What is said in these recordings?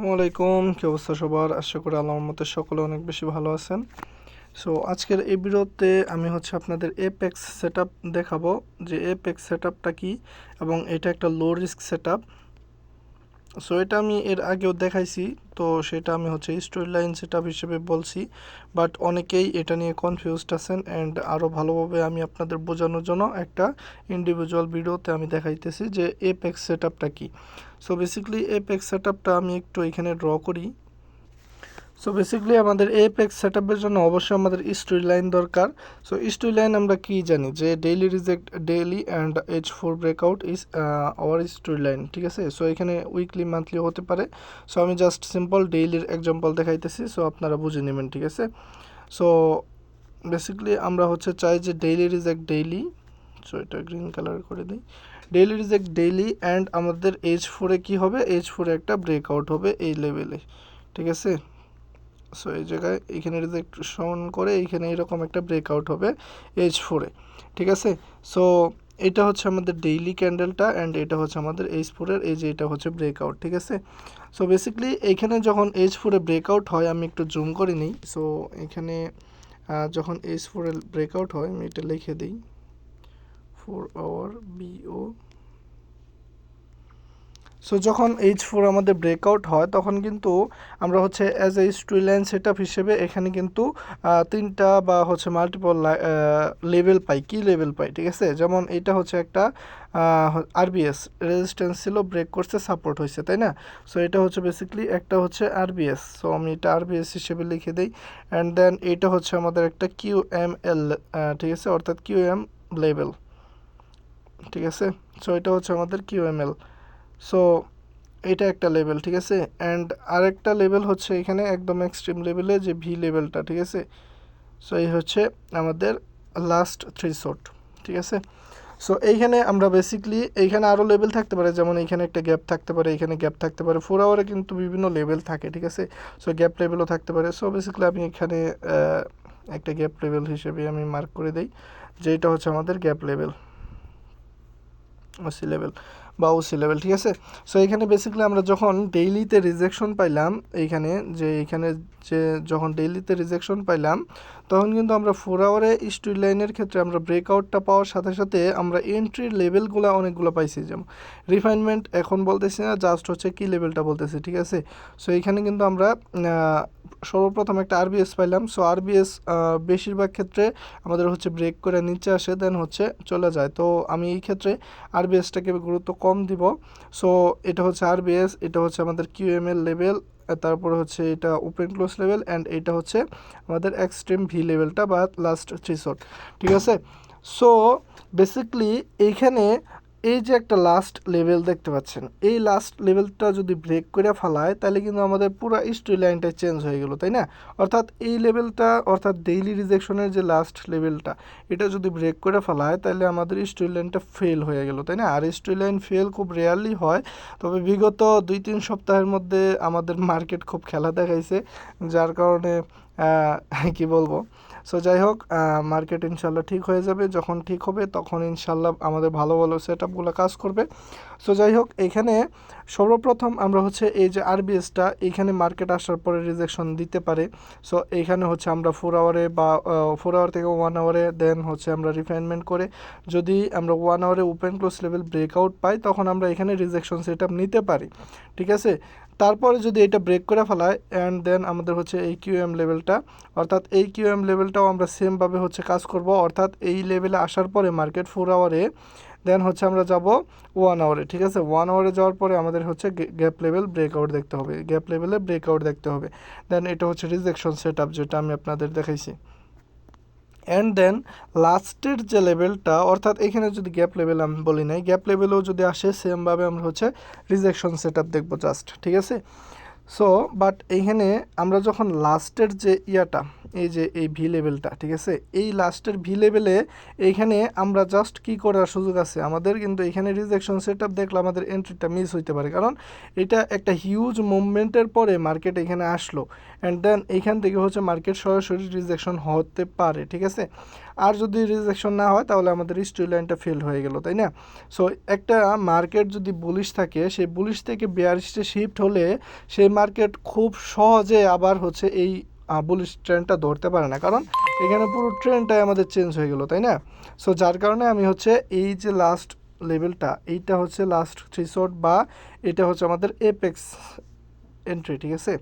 আসসালামু আলাইকুম, কি অবস্থা সবার? আশা করি আল্লাহর রহমতে সকলে অনেক বেশি ভালো আছেন। সো আজকের এই ভিডিওতে আমি আপনাদের এপেক্স সেটআপ দেখাবো যে এপেক্স সেটআপটা কি এবং এটা একটা লো রিস্ক সেটআপ। সো এটা আমি এর আগেও দেখাইছি, তো সেটা আমি স্টোরি লাইন সেটআপ হিসেবে বলছি, বাট অনেকেই এটা নিয়ে কনফিউজড আছেন অ্যান্ড আরও ভালোভাবে আমি আপনাদের বোঝানোর জন্য একটা ইন্ডিভিজুয়াল ভিডিওতে আমি দেখাইতেছি যে এপেক্স সেটআপটা কি। সো বেসিক্যালি এপেক্স সেটআপটা আমি একটু এখানে ড্র করি। সো বেসিক্যালি আমাদের এপেক্স সেটআপের জন্য অবশ্যই আমাদের স্টোরি লাইন দরকার। সো স্টোরি লাইন আমরা কি জানি যে daily reject daily and H4 breakout is our story line, ঠিক আছে। সো এখানে উইকলি মান্থলি হতে পারে। সো আমি জাস্ট সিম্পল ডেইলির এক্সাম্পল দেখাইতেছি, সো আপনারা বুঝে নেবেন, ঠিক আছে। সো বেসিক্যালি আমরা চাই যে ডেইলি রিজেক্ট ডেইলি, সো এটা গ্রিন কালার করে দিই, ডেইলি রিজেক্ট ডেইলি অ্যান্ড আমাদের H4-এ কী হবে, H4-এ একটা ব্রেকআউট হবে এই লেভেলে, ঠিক আছে। সো এই জায়গায় এখানে রিজেক্ট সমান করে এইখানে এরকম একটা ব্রেকআউট হবে H4-এ, ঠিক আছে। সো এটা আমাদের ডেইলি ক্যান্ডেলটা অ্যান্ড এটা আমাদের H4-এর এই যে এটা ব্রেকআউট, ঠিক আছে। সো বেসিক্যালি এইখানে যখন H4-এ ব্রেকআউট হয়, আমি একটু জুম করে নিই। সো এখানে যখন H4-এ ব্রেকআউট হয় আমি এটা লিখে দিই 4 আওয়ার BO। সো যখন H4 আমাদের ব্রেকআউট হয় তখন কিন্তু আমরা as a story line setup হিসেবে এখানে কিন্তু তিনটা বা মাল্টিপল লেভেল পাই। কি লেভেল পাই, ঠিক আছে। যেমন এটা একটা RBS রেজিস্ট্যান্স ছিল, ব্রেক করছে, সাপোর্ট হয়েছে, তাই না। সো এটা বেসিক্যালি একটা RBS। সো আমি এটা RBS হিসেবে লিখে দিই। অ্যান্ড দেন এটা আমাদের একটা QML, ঠিক আছে, অর্থাৎ QM লেভেল, ঠিক আছে। সো এটা আমাদের QML। সো এটা একটা লেভেল, ঠিক আছে। অ্যান্ড আরেকটা লেভেল এখানে একদম এক্সট্রিম লেভেলে যে ভি লেভেলটা, ঠিক আছে। সো এই আমাদের লাস্ট থ্রেশহোল্ড, ঠিক আছে। সো এইখানে আমরা বেসিক্যালি এইখানে আরও লেভেল থাকতে পারে, যেমন এইখানে একটা গ্যাপ থাকতে পারে, এখানে গ্যাপ থাকতে পারে। 4 আওয়ারে কিন্তু বিভিন্ন লেভেল থাকে, ঠিক আছে। সো গ্যাপ লেভেলও থাকতে পারে। সো বেসিক্যালি আমি এখানে একটা গ্যাপ লেভেল হিসেবে আমি মার্ক করে দিই যে এটা আমাদের গ্যাপ লেভেল, ওসি লেভেল বা ওসি লেভেল, ঠিক আছে। সো এখানে বেসিক্যালি আমরা যখন ডেইলিতে রিজেকশন পাইলাম, এইখানে যে যখন ডেইলিতে রিজেকশন পাইলাম তখন কিন্তু আমরা 4 আওয়ারে স্টোরি লাইনের ক্ষেত্রে আমরা ব্রেকআউটটা পাওয়ার সাথে সাথে আমরা এন্ট্রির লেভেলগুলো অনেকগুলো পাইছি। যেমন রিফাইনমেন্ট এখন বলতেছি না, জাস্ট কি লেভেলটা বলতেছি, ঠিক আছে। সো এইখানে কিন্তু আমরা সর্বপ্রথম একটা RBS পাইলাম। সো RBS বেশিরভাগ ক্ষেত্রে আমাদের ব্রেক করে নিচে আসে, দেন চলে যায়। তো আমি এই ক্ষেত্রে RBS-টাকে গুরুত্ব কম দিব। সো এটা RBS, এটা আমাদের QML লেভেল, তারপরে এটা ওপেন ক্লোজ লেভেল অ্যান্ড এটা আমাদের এক্সট্রিম ভি লেভেলটা বা লাস্ট থ্রেশহোল্ড, ঠিক আছে। সো বেসিক্যালি এইখানে এই যে একটা লাস্ট লেভেল দেখতে পাচ্ছেন, এই লাস্ট লেভেলটা যদি ব্রেক করে ফেলায় তাহলে কিন্তু আমাদের পুরো স্টোরি লাইনটা চেঞ্জ হয়ে গেল, তাই না। অর্থাৎ এই লেভেলটা, অর্থাৎ ডেইলি রিজেকশনের যে লাস্ট লেভেলটা, এটা যদি ব্রেক করে ফেলায় তাহলে আমাদের স্টোরি লাইনটা ফেল হয়ে গেল, তাই না। আর স্টোরি লাইন ফেল খুব রেয়ারলি হয়, তবে বিগত 2-3 সপ্তাহের মধ্যে আমাদের মার্কেট খুব খেলা দেখাইছে, যার কারণে কি বলবো। সো যাই হোক, মার্কেট ইনশাল্লাহ ঠিক হয়ে যাবে। যখন ঠিক হবে তখন ইনশাল্লাহ আমাদের ভালো ভালো সেটআপগুলো কাজ করবে। সো যাই হোক, এখানে সর্বপ্রথম আমরা এই যে RBS-টা এইখানে মার্কেট আসার পরে রিজেকশন দিতে পারে। সো এইখানে আমরা 4 আওয়ারে বা 4 আওয়ার থেকে 1 আওয়ারে দেন আমরা রিফাইনমেন্ট করে যদি আমরা 1 আওয়ারে ওপেন ক্লোজ লেভেল ব্রেকআউট পাই তখন আমরা এখানে রিজেকশন সেটআপ নিতে পারি, ঠিক আছে। তারপরে যদি এটা ব্রেক করে ফেলায় অ্যান্ড দেন আমাদের এই QM লেভেলটা, অর্থাৎ এই QM লেভেলটাও আমরা সেমভাবে কাজ করব। অর্থাৎ এই লেভেলে আসার পরে মার্কেট 4 আওয়ারে, দেন আমরা যাব 1 আওয়ারে, ঠিক আছে। 1 আওয়ারে যাওয়ার পরে আমাদের গ্যাপ লেভেল ব্রেকআউট দেখতে হবে, গ্যাপ লেভেলে ব্রেকআউট দেখতে হবে। দেন এটা রিজেকশন সেটআপ, যেটা আমি আপনাদের দেখাইছি। অ্যান্ড দেন লাস্টের যে লেভেলটা, অর্থাৎ এখানে যদি গ্যাপ লেভেল আমি বলি নাই, গ্যাপ লেভেলেও যদি আসে সেমভাবে আমরা রিজেকশন সেটআপ দেখবো জাস্ট, ঠিক আছে। সো বাট এইখানে আমরা যখন লাস্টের যে এই যে এই ভি লেভেলটা, ঠিক আছে, এই লাস্টের ভি লেভেলে এইখানে আমরা জাস্ট কি করার সুযোগ আছে আমাদের, কিন্তু এখানে রিজেকশন সেটআপ দেখলে আমাদের এন্ট্রিটা মিস হইতে পারে, কারণ এটা একটা হিউজ মুভমেন্টের পরে মার্কেট এখানে আসলো অ্যান্ড দেন এইখান থেকে হচ্ছে মার্কেট সরাসরি রিজেকশন হতে পারে, ঠিক আছে। আর যদি রিজেকশন না হয় তাহলে আমাদের স্ট্রেট লাইনটা ফেল হয়ে গেল, তাই না? সো একটা মার্কেট যদি বুলিশ থাকে, সেই বুলিশ থেকে বেয়ারিশে শিফট হলে সেই মার্কেট খুব সহজে আবার হচ্ছে এই বুলিশ ট্রেন্ডটা ধরতে পারে না, কারণ এখানে পুরো ট্রেন্ডটাই আমাদের চেঞ্জ হয়ে গেল, তাই না? সো যার কারণে আমি হচ্ছে এই যে লাস্ট লেভেলটা, এইটা হচ্ছে লাস্ট থ্রেশহোল্ড বা এটা হচ্ছে আমাদের এপেক্স এন্ট্রি, ঠিক আছে।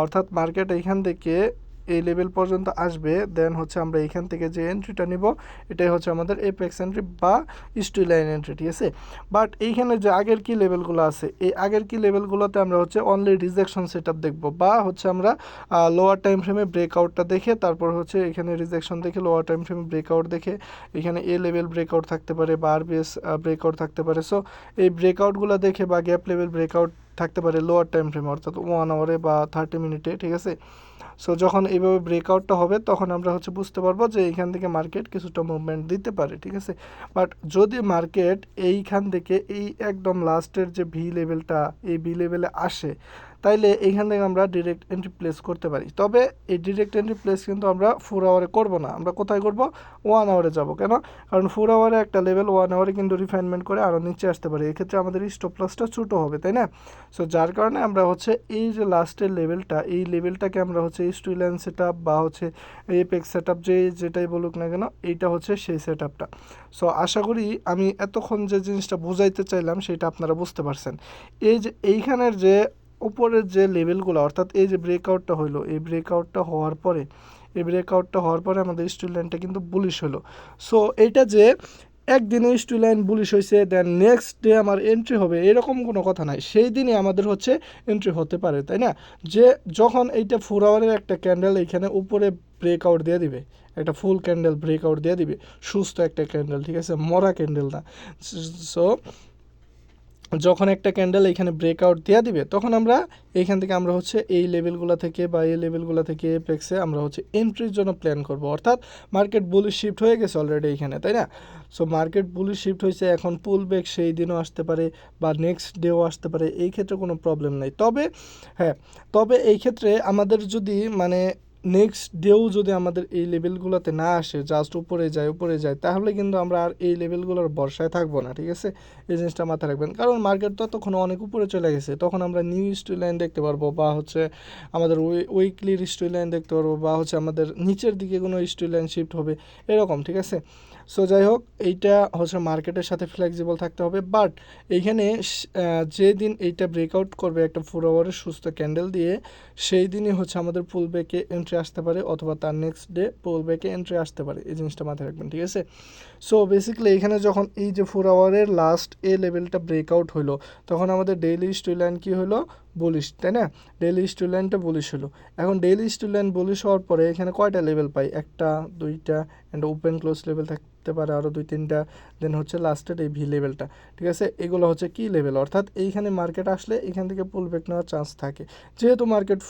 অর্থাৎ মার্কেট এইখান থেকে এই লেভেল পর্যন্ত আসবে, দেন হচ্ছে আমরা এইখান থেকে যে এন্ট্রিটা নিব এটাই হচ্ছে আমাদের এপেক্স এন্ট্রি বা স্ট্রেট লাইন এন্ট্রি, ঠিক আছে। বাট এইখানে যে আগের কি লেভেলগুলো আছে, এই আগের কি লেভেলগুলোতে আমরা হচ্ছে অনলি রিজেকশন সেটআপ দেখব, বা হচ্ছে আমরা লোয়ার টাইম ফ্রেমে ব্রেকআউটটা দেখে তারপর হচ্ছে এখানে রিজেকশন দেখে লোয়ার টাইম ফ্রেমে ব্রেকআউট দেখে এখানে এ লেভেল ব্রেকআউট থাকতে পারে বা আরবিএস ব্রেকআউট থাকতে পারে। সো এই ব্রেকআউটগুলো দেখে বা গ্যাপ লেভেল ব্রেকআউট থাকতে পারে লোয়ার টাইম ফ্রেমে, অর্থাৎ 1 আওয়ারে বা 30 মিনিটে, ঠিক আছে। সো যখন এইভাবে ব্রেকআউটটা হবে তখন আমরা হচ্ছে বুঝতে পারবো যে এইখান থেকে মার্কেট কিছুটা মুভমেন্ট দিতে পারে, ঠিক আছে। বাট যদি মার্কেট এইখান থেকে এই একদম লাস্টের যে ভি লেভেলটা, এই ভি লেভেলে আসে, তাইলে এইখান থেকে আমরা ডিরেক্ট এন্ট্রি প্লেস করতে পারি। তবে এই ডিরেক্ট এন্ট্রি প্লেস কিন্তু আমরা 4 আওয়ারে করব না, আমরা কোথায় করব? 1 আওয়ারে যাব। কেন? কারণ 4 আওয়ারে একটা লেভেল 1 আওয়ারে কিন্তু রিফাইনমেন্ট করে আরও নিচে আসতে পারে, এক্ষেত্রে আমাদের স্টপ লসটা ছোটো হবে, তাই না? সো যার কারণে আমরা হচ্ছে এই যে লাস্টের লেভেলটা, এই লেভেলটাকে আমরা হচ্ছে স্ট্রেট লাইন সেটআপ বা হচ্ছে এপেক্স সেটআপ যেটাই বলুক না কেন, এইটা হচ্ছে সেই সেটআপটা। সো আশা করি আমি এতক্ষণ যে জিনিসটা বুঝাইতে চাইলাম সেটা আপনারা বুঝতে পারছেন। এই যে এইখানের যে উপরের যে লেভেলগুলো, অর্থাৎ এই যে ব্রেকআউটটা হইলো, এই ব্রেকআউটটা হওয়ার পরে আমাদের স্ট্রেট লাইনটা কিন্তু বুলিশ হলো। সো এইটা যে একদিনে স্ট্রেট লাইন বুলিশ হয়েছে দেন নেক্সট ডে আমার এন্ট্রি হবে এরকম কোনো কথা নাই, সেই দিনই আমাদের হচ্ছে এন্ট্রি হতে পারে, তাই না? যে যখন এইটা 4 আওয়ারের একটা ক্যান্ডেল এইখানে উপরে ব্রেকআউট দিয়ে দিবে, একটা ফুল ক্যান্ডেল ব্রেকআউট দিয়ে দিবে, সুস্থ একটা ক্যান্ডেল, ঠিক আছে, মরা ক্যান্ডেল না। সো যখন একটা ক্যান্ডেল এখানে ব্রেকআউট দেওয়া দিবে তখন আমরা এইখান থেকে আমরা হচ্ছে এই লেভেলগুলো থেকে বা এই লেভেলগুলো থেকে এপেক্সে আমরা হচ্ছে এন্ট্রির জন্য প্ল্যান করব। অর্থাৎ মার্কেট বুলিশ শিফট হয়ে গেছে অলরেডি এইখানে, তাই না? সো মার্কেট বুলিশ শিফট হয়েছে, এখন পুল ব্যাক সেই দিনও আসতে পারে বা নেক্সট ডেও আসতে পারে, এই ক্ষেত্রে কোনো প্রবলেম নেই। তবে হ্যাঁ, তবে এই ক্ষেত্রে আমাদের যদি মানে নেক্সট ডেও যদি আমাদের এই লেভেলগুলোতে না আসে, জাস্ট উপরে যায়, তাহলে কিন্তু আমরা আর এই লেভেলগুলোর ভরসায় থাকবো না, ঠিক আছে। এই জিনিসটা মাথায় রাখবেন, কারণ মার্কেট ততক্ষণ অনেক উপরে চলে গেছে, তখন আমরা নিউ স্ট্রেট লাইন দেখতে পারবো বা হচ্ছে আমাদের উইকলির স্ট্রেট লাইন দেখতে পারবো বা হচ্ছে আমাদের নিচের দিকে কোনো স্ট্রেট লাইন শিফট হবে এরকম, ঠিক আছে। সো যাই হোক, এইটা হচ্ছে মার্কেটের সাথে ফ্লেক্সিবল থাকতে হবে। বাট এইখানে যেদিন এইটা ব্রেকআউট করবে একটা 4 আওয়ারের সুস্থ ক্যান্ডেল দিয়ে, সেই দিনই হচ্ছে আমাদের পুল ব্যাকে এন্ট্রি আসতে পারে অথবা তার নেক্সট ডে পুল ব্যাকে এন্ট্রি আসতে পারে, এই জিনিসটা মাথায় রাখবেন, ঠিক আছে। সো বেসিক্যালি এখানে যখন এই যে 4 আওয়ারের লাস্ট এ লেভেলটা ব্রেকআউট হলো তখন আমাদের ডেইলি স্ট্রেট লাইন কী হলো? বুলিশ, তাই না? ডেইলি স্ট্রেট লাইনটা বুলিশ হলো। এখন ডেইলি স্ট্রেট লাইন বুলিশ হওয়ার পরে এখানে কয়টা লেভেল পাই? একটা, দুইটা অ্যান্ড ওপেন ক্লোজ লেভেল থাকতে পারে আরও 2-3টা, দেন হচ্ছে লাস্টের এই ভি লেভেলটা, ঠিক আছে। এগুলো হচ্ছে কি লেভেল, অর্থাৎ এইখানে মার্কেট আসলে এখান থেকে পুল ব্যাক নেওয়ার চান্স থাকে। যেহেতু মার্কেট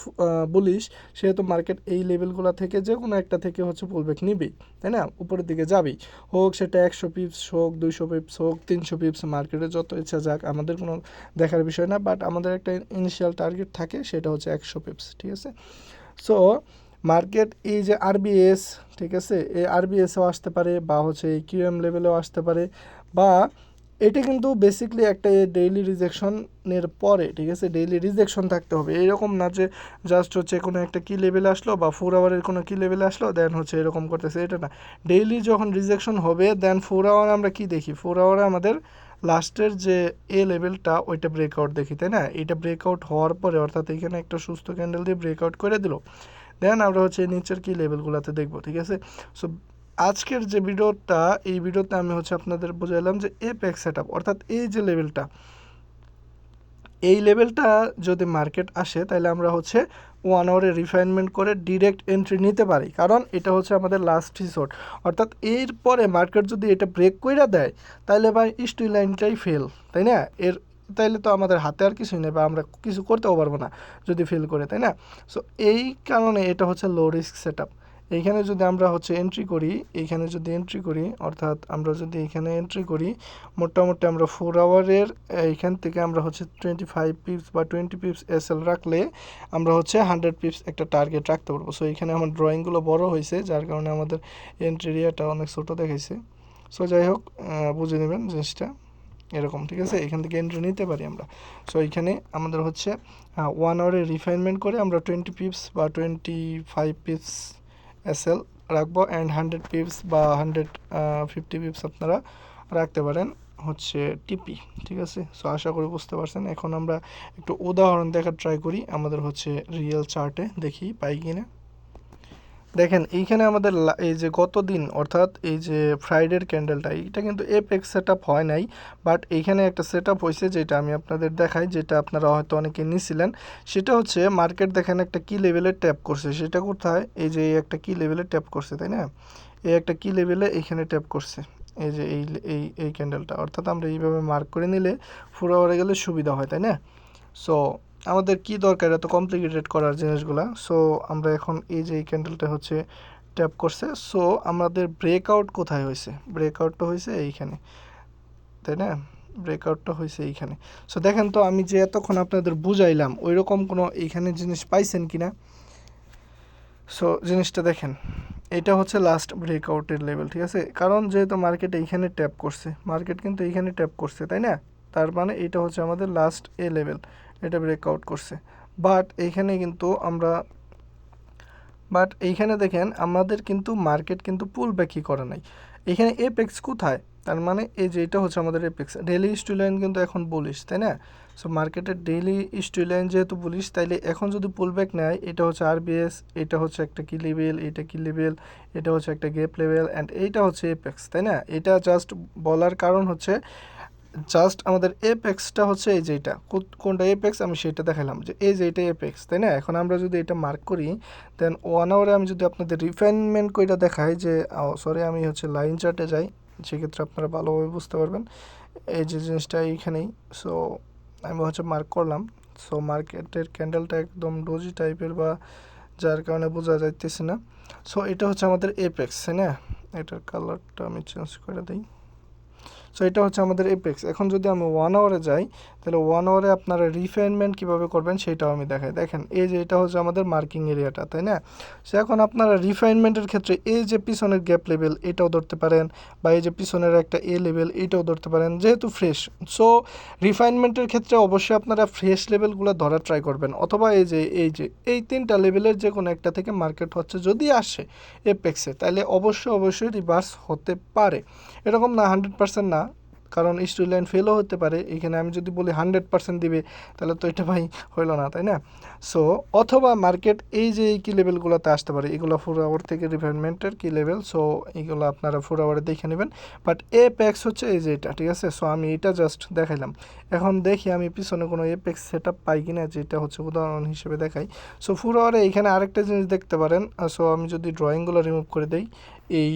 বুলিশ, সেহেতু মার্কেট এই লেভেলগুলো থেকে যে কোনো একটা থেকে হচ্ছে পুল ব্যাক নিবেই, তাই না? উপরের দিকে যাবেই, হোক সেটা 100 পিপস হোক, 200 পিপস হোক, 300 পিপস, মার্কেটে যত ইচ্ছা যাক, আমাদের কোনো দেখার বিষয় না। বাট আমাদের একটা ইনিশিয়াল টার্গেট থাকে, সেটা হচ্ছে 100 পিপস, ঠিক আছে। সো মার্কেট এই যে আরবিএস, ঠিক আছে, এই আরবিএসও আসতে পারে বা হচ্ছে এই কিউএম লেভেলেও আসতে পারে, বা এটা কিন্তু বেসিকলি একটা ডেইলি রিজেকশনের পরে, ঠিক আছে, ডেইলি রিজেকশন থাকতে হবে, এরকম না যে জাস্ট হচ্ছে কোনো একটা কি লেভেলে আসলো বা 4 আওয়ারের কোনো কি লেভেলে আসলো দেন হচ্ছে এরকম করতেছে, এটা না। ডেইলি যখন রিজেকশন হবে দেন 4 আওয়ার আমরা কি দেখি? 4 আওয়ারে আমাদের লাস্টের যে এ লেভেলটা ওইটা ব্রেকআউট দেখি, তাই না? এটা ব্রেকআউট হওয়ার পরে, অর্থাৎ এখানে একটা সুস্থ ক্যান্ডেল দিয়ে ব্রেকআউট করে দিল, দেন আমরা হচ্ছে নিচের কি লেভেলগুলোতে দেখবো, ঠিক আছে। সো আজকের যে ভিডিওটা, এই ভিডিওতে আমি হচ্ছে আপনাদের বোঝাইলাম যে এপেক্স সেটআপ, অর্থাৎ এই যে লেভেলটা, এই লেভেলটা যদি মার্কেট আসে তাহলে আমরা হচ্ছে 1 আওয়ারে রিফাইনমেন্ট করে ডিরেক্ট এন্ট্রি নিতে পারি, কারণ এটা হচ্ছে আমাদের লাস্ট রিসোর্ট। অর্থাৎ এরপরে মার্কেট যদি এটা ব্রেক করে দেয় তাহলে ভাই স্ট্রেট লাইনটাই ফেল, তাই না? তাইলে তো আমাদের হাতে আর কিছুই নেই বা আমরা কিছু করতেও পারবো না যদি ফেল করে, তাই না? সো এই কারণে এটা হচ্ছে লো রিস্ক সেটআপ। এইখানে যদি আমরা হচ্ছে এন্ট্রি করি, এইখানে যদি এন্ট্রি করি, অর্থাৎ আমরা যদি এখানে এন্ট্রি করি, মোটামুটি আমরা 4 আওয়ারের এইখান থেকে আমরা হচ্ছে 25 পিপস বা 20 পিপস এসএল রাখলে আমরা হচ্ছে 100 পিপস একটা টার্গেট রাখতে পারবো। সো এখানে আমার ড্রয়িংগুলো বড় হয়েছে, যার কারণে আমাদের এন্ট্রি এরিয়াটা অনেক ছোটো দেখাইছে। সো যাই হোক, বুঝে নেবেন জিনিসটা এরকম, ঠিক আছে। এখান থেকে এন্ট্রি নিতে পারি আমরা। সো এইখানে আমাদের হচ্ছে 1 আওয়ারে রিফাইনমেন্ট করে আমরা 20 পিপস বা 25 পিপস এসএল রাখবো, অ্যান্ড 100 পিপস বা 150 পিপস আপনারা রাখতে পারেন হচ্ছে টিপি, ঠিক আছে। সো আশা করি বুঝতে পারছেন। এখন আমরা একটু উদাহরণ দেখার ট্রাই করি আমাদের হচ্ছে রিয়েল চার্টে, দেখি পাই কিনা। দেখেন এইখানে আমাদের এই যে গত দিন, অর্থাৎ এই যে ফ্রাইডের ক্যান্ডেলটা, এইটা কিন্তু এপেক্স সেট আপ হয় নাই, বাট এইখানে একটা সেট আপ হয়েছে, যেটা আমি আপনাদের দেখাই, যেটা আপনারা হয়তো অনেকে নিছিলেন। সেটা হচ্ছে মার্কেট দেখেন একটা কি লেভেলে ট্যাপ করছে, সেটা কোথায়, এই যে এই একটা কি লেভেলে ট্যাপ করছে, তাই না। এই একটা কি লেভেলে এইখানে ট্যাপ করছে, এই যে এই এই এই ক্যান্ডেলটা, অর্থাৎ আমরা এইভাবে মার্ক করে নিলে 4 আওয়ারে গেলে সুবিধা হয়, তাই না। সো আমাদের কি দরকার এত কমপ্লিকেটেড করার জিনিসগুলা। সো আমরা এখন এই যে এই ক্যান্ডেলটা হচ্ছে ট্যাপ করছে, সো আমাদের ব্রেকআউট কোথায় হয়েছে, ব্রেকআউটটা হয়েছে এইখানে, তাই না। ব্রেকআউটটা হয়েছে এইখানে। সো দেখেন তো, আমি যে এতক্ষণ আপনাদের বুঝাইলাম ওই রকম কোনো এইখানে জিনিস পাইছেন কিনা। সো জিনিসটা দেখেন, এটা হচ্ছে লাস্ট ব্রেকআউটের লেভেল, ঠিক আছে। কারণ যেহেতু মার্কেট এইখানে ট্যাপ করছে, মার্কেট কিন্তু এইখানে ট্যাপ করছে, তাই না। তার মানে এটা হচ্ছে আমাদের লাস্ট এ লেভেল, এটা ব্রেকআউট করছে। বাট এইখানে কিন্তু আমরা, বাট এইখানে দেখেন আমাদের কিন্তু মার্কেট কিন্তু পুল ব্যাকই করে নাই। এখানে এপেক্স কোথায়, তার মানে এই যে এটা হচ্ছে আমাদের এপেক্স। ডেইলি হিস্ট্রি লাইন কিন্তু এখন বুলিশ, তাই না। সো মার্কেটের ডেইলি হিস্ট্রি লাইন যেহেতু বুলিশ, তাইলে এখন যদি পুল ব্যাক নেয়, এটা হচ্ছে আরবিএস, এটা হচ্ছে একটা কি লেভেল, এটা কি লেভেল, এটা হচ্ছে একটা গ্যাপ লেভেল, অ্যান্ড এইটা হচ্ছে এপেক্স, তাই না। এটা জাস্ট বলার কারণ হচ্ছে, জাস্ট আমাদের এপেক্সটা হচ্ছে এই যে এটা, কোনটা এপেক্স আমি সেটা দেখালাম, যে এই যে এটা এপেক্স, তাই না। এখন আমরা যদি এটা মার্ক করি, দেন 1 আওয়ারে আমি যদি আপনাদের রিফাইনমেন্ট কইটা দেখাই, যে সরি আমি হচ্ছে লাইন চার্টে যাই, সেক্ষেত্রে আপনারা ভালোভাবে বুঝতে পারবেন। এই যে জিনিসটা এইখানেই। সো আমি হচ্ছে মার্ক করলাম। সো মার্কেটের ক্যান্ডেলটা একদম ডোজি টাইপের, বা যার কারণে বোঝা যাইতেছে না। সো এটা হচ্ছে আমাদের এপেক্স, তাই না। এটার কালারটা আমি চেঞ্জ করে দিই। সো এটা হচ্ছে আমাদের এপেক্স। এখন যদি আমি 1 আওয়ারে যাই, তাহলে 1 আওয়ারে আপনারা রিফাইনমেন্ট কীভাবে করবেন সেটাও আমি দেখাই। দেখেন এই যে এটা হচ্ছে আমাদের মার্কিং এরিয়াটা, তাই না। সো এখন আপনারা রিফাইনমেন্টের ক্ষেত্রে এই যে পিছনের গ্যাপ লেভেল এটাও ধরতে পারেন, বা এই যে পিছনের একটা এ লেভেল এটাও ধরতে পারেন, যেহেতু ফ্রেশ। সো রিফাইনমেন্টের ক্ষেত্রে অবশ্যই আপনারা ফ্রেশ লেভেলগুলো ধরার ট্রাই করবেন, অথবা এই তিনটা লেভেলের যে কোনো একটা থেকে মার্কেট হচ্ছে যদি আসে এপেক্সে, তাহলে অবশ্যই রিভার্স হতে পারে। এরকম না 100% না, কারণ স্ট্রিট লাইন ফেলও হতে পারে। এখানে আমি যদি বলি 100% দিবে, তাহলে তো এটা ভাই হইলো না, তাই না। সো অথবা মার্কেট এই যে এই কি লেভেলগুলোতে আসতে পারে, এগুলো 4 আওয়ার থেকে রিফাইনমেন্টের কি লেভেল, সো এগুলো আপনারা 4 আওয়ারে দেখে নেবেন। বাট এপেক্স হচ্ছে এই যে এটা, ঠিক আছে। সো আমি এটা জাস্ট দেখাইলাম। এখন দেখি আমি পিছনে কোনো এপেক্স সেট আপ পাই কিনা, যেটা হচ্ছে উদাহরণ হিসেবে দেখাই। সো 4 আওয়ারে এখানে আরেকটা জিনিস দেখতে পারেন। সো আমি যদি ড্রয়িংগুলো রিমুভ করে দেই, এই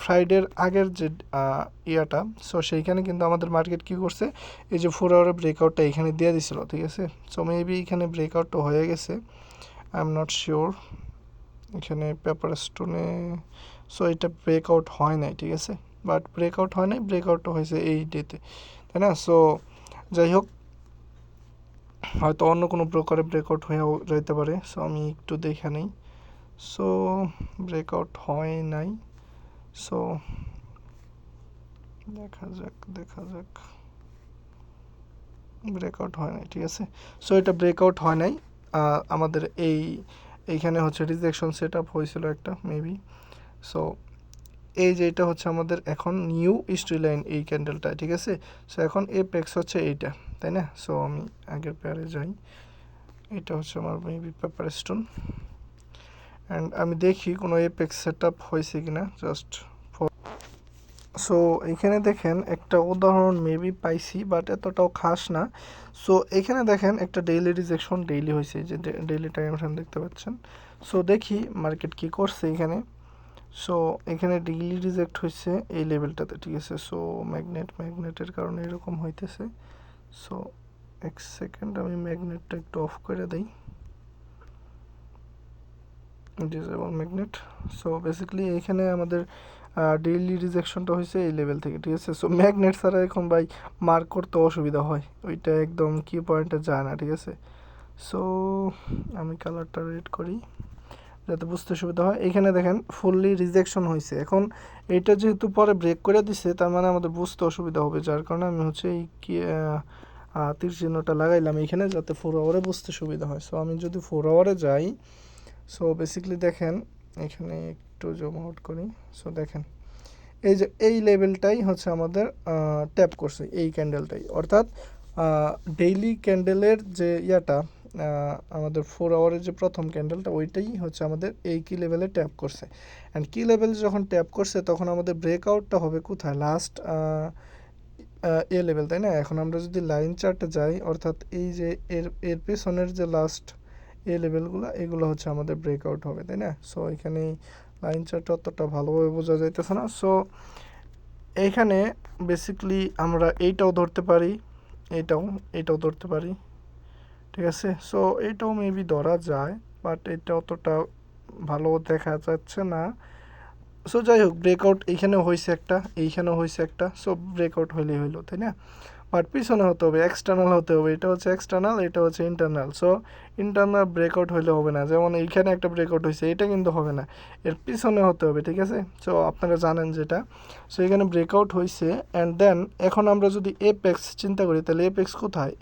ফ্রাইডের আগের যে ইয়াটা, সো সেইখানে কিন্তু আমাদের মার্কেট কী করছে, এই যে 4 আওয়ারের ব্রেকআউটটা এখানে দিয়ে দিছিল, ঠিক আছে। সো মেবি এখানে ব্রেকআউটটা হয়ে গেছে, আই এম নট শিওর। এখানে পেপার স্টোনে, সো এটা ব্রেকআউট হয় নাই, ঠিক আছে। বাট ব্রেকআউট হয় নাই, ব্রেকআউটটা হয়েছে এই ডেতে, তাই না। সো যাই হোক, হয়তো অন্য কোনো প্রকারে ব্রেকআউট হয়েও যেতে পারে। সো আমি একটু দেখে নিই। সো ব্রেকআউট হয় নাই, সো দেখা যাক, ব্রেকআউট হয় নাই, ঠিক আছে। সো এটা ব্রেকআউট হয় নাই, আমাদের এইখানে হচ্ছে রিজেকশন সেট আপ হয়েছিল একটা মেবি। সো এই যে এটা হচ্ছে আমাদের এখন নিউ হিস্ট্রি লাইন, এই ক্যান্ডেলটা, ঠিক আছে। সো এখন এপেক্স হচ্ছে এইটা, তাই না। সো আমি আগের পেয়ারে যাই, এটা হচ্ছে আমার মেবি পেপার স্টোন, অ্যান্ড আমি দেখি কোনো এপেক্স সেট আপ হয়েছে কিনা জাস্ট। সো এখানে দেখেন একটা উদাহরণ মেবি পাইছি, বাট এতটাও খাস না। সো এখানে দেখেন একটা ডেইলি রিজেকশন ডেইলি হয়েছে, যে ডেইলি টাইম ফ্রেম দেখতে পাচ্ছেন। সো দেখি মার্কেট কি করছে এখানে। সো এখানে ডেইলি রিজেক্ট হয়েছে এই লেভেলটাতে, ঠিক আছে। সো ম্যাগনেটের কারণে এরকম হইতেছে। সো এক সেকেন্ড আমি ম্যাগনেটটা একটু অফ করে দিই। Disable magnet. সো বেসিক্যালি এখানে আমাদের ডেইলি রিজেকশনটা হয়েছে এই লেভেল থেকে, ঠিক আছে। সো ম্যাগনেট ছাড়া এখন ভাই মার্ক করতে অসুবিধা হয়, ওইটা একদম কি পয়েন্টে যায় না, ঠিক আছে। সো আমি কালারটা রেড করি যাতে বুঝতে সুবিধা হয়। এখানে দেখেন ফুললি রিজেকশন হয়েছে। এখন এইটা যেহেতু পরে ব্রেক করে দিছে, তার মানে আমাদের বুঝতে অসুবিধা হবে, যার কারণে আমি হচ্ছে এই কি তীর চিহ্নটা লাগাইলাম এইখানে, যাতে 4 আওয়ারে বুঝতে সুবিধা হয়। সো আমি যদি 4 আওয়ারে যাই, সো বেসিক্যালি দেখেন এখানে একটু জুম আউট করি। সো দেখেন এই যে এই লেভেলটাই হচ্ছে আমাদের ট্যাপ করছে, এই ক্যান্ডেলটাই, অর্থাৎ ডেইলি ক্যান্ডেলের যে ইয়াটা আমাদের 4 আওয়ারের যে প্রথম ক্যান্ডেলটা, ওইটাই হচ্ছে আমাদের এই কি লেভেলে ট্যাপ করছে। অ্যান্ড কি লেভেল যখন ট্যাপ করছে তখন আমাদের ব্রেকআউটটা হবে কোথায়, লাস্ট এ লেভেল, তাই না। এখন আমরা যদি লাইন চার্টে যাই, অর্থাৎ এই যে এর পেছনের যে লাস্ট এ লেভেলগুলো, এগুলো হচ্ছে আমাদের ব্রেকআউট হবে, তাই না। সো এখানে লাইন চার্ট অতটা ভালোভাবে বোঝা যাইতেছে না। সো এইখানে বেসিক্যালি আমরা এইটাও ধরতে পারি, এইটাও ধরতে পারি, ঠিক আছে। সো এইটাও মেবি ধরা যায়, বাট এটা অতটা ভালো দেখা যাচ্ছে না। সো যাই হোক, ব্রেকআউট এইখানেও হয়েছে একটা, এইখানেও হয়েছে একটা। সো ব্রেকআউট হইলেই হইলো, তাই না। বাট পিছনে হতে হবে, এক্সটার্নাল হতে হবে। এটা হচ্ছে এক্সটার্নাল, এটা হচ্ছে ইন্টারনাল। সো ইন্টারনাল ব্রেকআউট হইলে হবে না, যেমন এইখানে একটা ব্রেকআউট হয়েছে, এটা কিন্তু হবে না, এর পিছনে হতে হবে, ঠিক আছে। সো আপনারা জানেন যেটা। সো এখানে ব্রেকআউট হয়েছে, অ্যান্ড দেন এখন আমরা যদি এপেক্স চিন্তা করি, তাহলে এপেক্স কোথায়,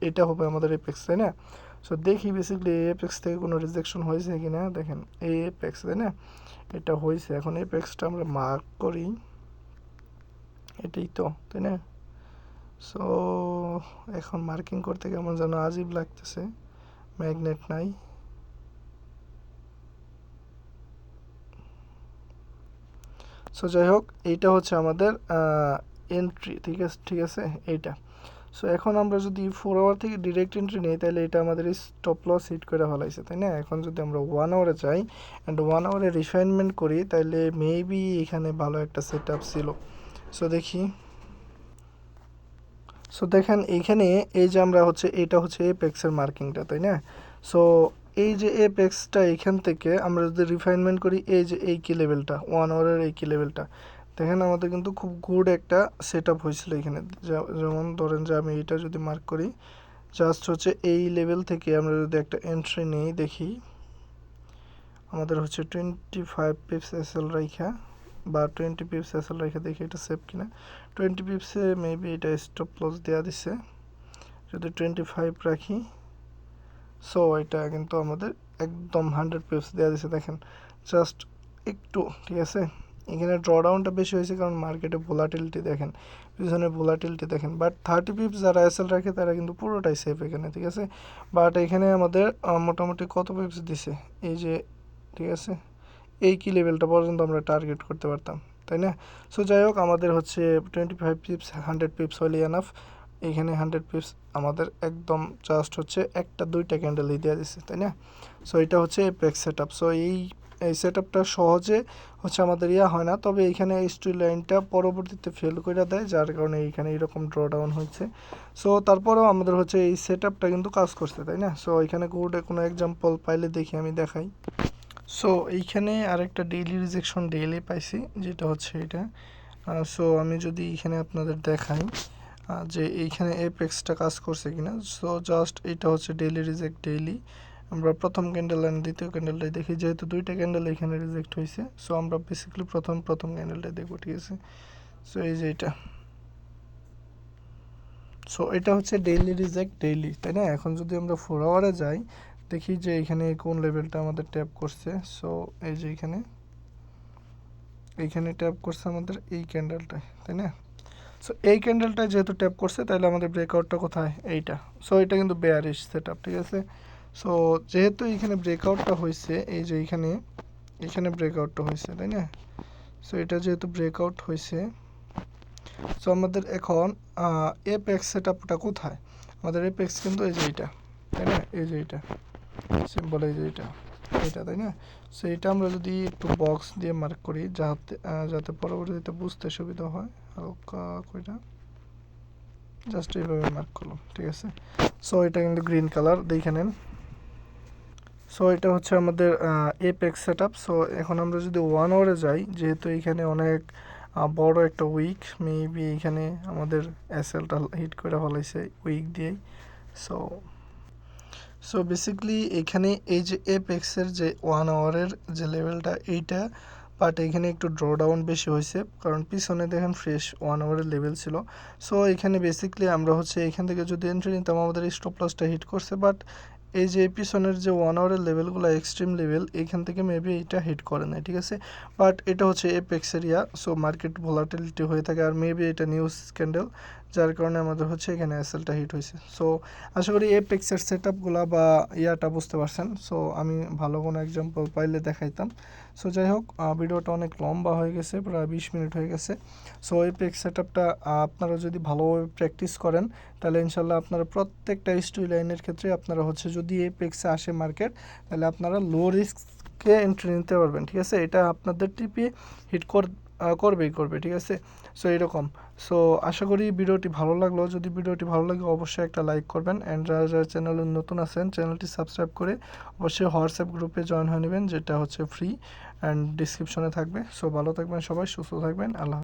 এটা হবে আমাদের এপেক্স, তাই না। সো দেখি বেসিক্যালি এই এপেক্স থেকে কোনো রিজেকশন হয়েছে কি না। দেখেন এই এপেক্স, তাই না, এটা হয়েছে। এখন এপেক্সটা আমরা মার্ক করি, এটাই তো, তাই না। সো এখন মার্কিং করতে কেমন যেন আজীব লাগতেছে, ম্যাগনেট নাই। সো যাই হোক, এইটা হচ্ছে আমাদের এন্ট্রি, ঠিক আছে এইটা। সো এখন আমরা যদি 4 আওয়ার থেকে ডিরেক্ট এন্ট্রি নিই, তাহলে এটা আমাদের স্টপ লস হিট করে ফেলাইছে, তাই না। এখন যদি আমরা 1 আওয়ারে যাই অ্যান্ড 1 আওয়ারে রিফাইনমেন্ট করি, তাহলে মেবি এখানে ভালো একটা সেট আপ ছিল। সো দেখি। সো দেখেন এইখানে এই যে আমরা হচ্ছে, এটা হচ্ছে এপেক্সের মার্কিংটা, তাই না। সো এই যে এপেক্সটা, এখান থেকে আমরা যদি রিফাইনমেন্ট করি, এই যে এই কি লেভেলটা, 1 আওয়ারের এই কি লেভেলটা, দেখেন আমাদের কিন্তু খুব গুড একটা সেট আপ হয়েছিল এখানে। যেমন ধরেন যে আমি এইটা যদি মার্ক করি, জাস্ট হচ্ছে এই লেভেল থেকে আমরা যদি একটা এন্ট্রি নিই, দেখি আমাদের হচ্ছে 25 পিপস এসএল রাইখা বা 20 পিপস এসএল রাইখা, দেখি এটা সেভ কিনা। 20 পিপসে মেবি এটা স্টপ লস দেওয়া দিছে, যদি 25 রাখি। সো এটা কিন্তু আমাদের একদম 100 পিপস দেওয়া দিছে, দেখেন জাস্ট একটু, ঠিক আছে। এখানে ড্রডাউনটা বেশি হয়েছে কারণ মার্কেটে ভোলাটিলিটি দেখেন, পিছনে ভোলাটিলিটি দেখেন। বাট 30 পিপস যারা এসএল রাখে তারা কিন্তু পুরোটাই সেফ এখানে, ঠিক আছে। বাট এখানে আমাদের মোটামুটি কত পিপস দিছে, এই যে, ঠিক আছে, এই কি লেভেলটা পর্যন্ত আমরা টার্গেট করতে পারতাম, তাই না। সো যাই হোক, আমাদের হচ্ছে 25 পিপস 100 পিপস হলে এনাফ। এইখানে 100 পিপস আমাদের একদম জাস্ট হচ্ছে একটা দুইটা ক্যান্ডেলই দেওয়া দিচ্ছে, তাই না। সো এটা হচ্ছে এপেক্স সেট আপ। সো এই সেট আপটা সহজে হচ্ছে আমাদের ইয়া হয় না, তবে এইখানে স্ট্রি লাইনটা পরবর্তীতে ফেল করে দেয়, যার কারণে এইখানে এরকম ড্রডাউন হচ্ছে। সো তারপরেও আমাদের হচ্ছে এই সেট আপটা কিন্তু কাজ করছে, তাই না। সো এখানে কোনো এক্সাম্পল পাইলে দেখি, আমি দেখাই। সো এইখানে আরেকটা ডেইলি রিজেকশন ডেইলি পাইছি, যেটা হচ্ছে এটা। সো আমি যদি এখানে আপনাদের দেখাই যে এইখানে এপেক্সটা কাজ করছে কিনা। সো জাস্ট এটা হচ্ছে ডেইলি রিজেক্ট ডেইলি। আমরা প্রথম ক্যান্ডেল আর দ্বিতীয় ক্যান্ডেলটাই দেখি, যেহেতু দুইটা ক্যান্ডেল এখানে রিজেক্ট হয়েছে। সো আমরা বেসিক্যালি প্রথম ক্যান্ডেলটাই দেখবো, ঠিক আছে। সো এই যে এটা, সো এটা হচ্ছে ডেইলি রিজেক্ট ডেইলি, তাই না। এখন যদি আমরা 4 আওয়ারে যাই, দেখি যে এখানে কোন লেভেলটা আমাদের ট্যাপ করছে। সো এই যে এইখানে ট্যাপ করছে আমাদের এই ক্যান্ডেলটায়, তাই না। সো এই ক্যান্ডেলটা যেহেতু ট্যাপ করছে, তাহলে আমাদের ব্রেকআউটটা কোথায়, এইটা। সো এটা কিন্তু বেয়ারিশ সেট আপ, ঠিক আছে। সো যেহেতু এখানে ব্রেকআউটটা হয়েছে, এই যে এখানে ব্রেকআউটটা হয়েছে, তাই না। সো এটা যেহেতু ব্রেকআউট হয়েছে, সো আমাদের এখন এপেক্স সেট আপটা কোথায়, আমাদের এপেক্স কিন্তু এই যে এইটা, তাই না, এই যে এইটা সিম্বল, এই যে এইটা, তাই না। সো এটা আমরা যদি একটু বক্স দিয়ে মার্ক করি, যাতে পরবর্তীতে বুঝতে সুবিধা হয়, হালকা কইরা জাস্ট এইভাবে মার্ক করলাম, ঠিক আছে। সো এটা কিন্তু গ্রিন কালার, দেখে নেন। সো এটা হচ্ছে আমাদের এপেক্স সেট আপ। সো এখন আমরা যদি 1 আওয়ারে যাই, যেহেতু এইখানে অনেক বড় একটা উইক, মেবি এইখানে আমাদের এসএলটা হিট করে ফেলাইছে উইক দিয়েই। সো সো বেসিক্যালি এখানে এই যে এপেক্সের যে 1 আওয়ারের যে লেভেলটা এইটা, বাট এখানে একটু ড্র ডাউন বেশি হয়েছে, কারণ পিছনে দেখেন ফ্রেশ 1 আওয়ারের লেভেল ছিল। সো এখানে বেসিক্যালি আমরা হচ্ছে এখান থেকে যদি এন্ট্রি নিতাম, আমাদের স্টপ লসটা হিট করছে, বাট এই যে পিছনের যে 1 আওয়ারের লেভেলগুলো এক্সট্রিম লেভেল, এখান থেকে মেবি এটা হিট করে না, ঠিক আছে। বাট এটা হচ্ছে apex area, so market volatility হয়ে থাকে, আর মেবি এটা নিউজ স্ক্যান্ডেল, যার কারণে আমাদের হচ্ছে এখানে এসএলটা হিট হয়েছে। সো আশা করি এপেক্সের সেট আপগুলো বা ইয়াটা বুঝতে পারছেন। সো আমি ভালো কোনো এক্সাম্পল পাইলে দেখাইতাম। সো যাই হোক, ভিডিওটা অনেক লম্বা হয়ে গেছে, প্রায় 20 মিনিট হয়ে গেছে। সো এপেক্স সেট আপটা আপনারা যদি ভালোভাবে প্র্যাকটিস করেন, তাহলে ইনশাল্লাহ আপনারা প্রত্যেকটা স্টোরি লাইনের ক্ষেত্রে আপনারা হচ্ছে যদি এপেক্সে আসে মার্কেট, তাহলে আপনারা লো রিস্কে এন্ট্রি নিতে পারবেন, ঠিক আছে। এটা আপনাদের টিপে হিট করবেই করবে, ঠিক আছে। সো এরকম। সো আশা করি ভিডিওটি ভালো লাগলো। যদি ভিডিওটি ভালো লাগে অবশ্যই একটা লাইক করবেন, অ্যান্ড যারা যারা চ্যানেলে নতুন আছেন চ্যানেলটি সাবস্ক্রাইব করে অবশ্যই হোয়াটসঅ্যাপ গ্রুপে জয়েন হয়ে নেবেন, যেটা হচ্ছে ফ্রি অ্যান্ড ডিসক্রিপশনে থাকবে। সো ভালো থাকবেন সবাই, সুস্থ থাকবেন, আল্লাহ।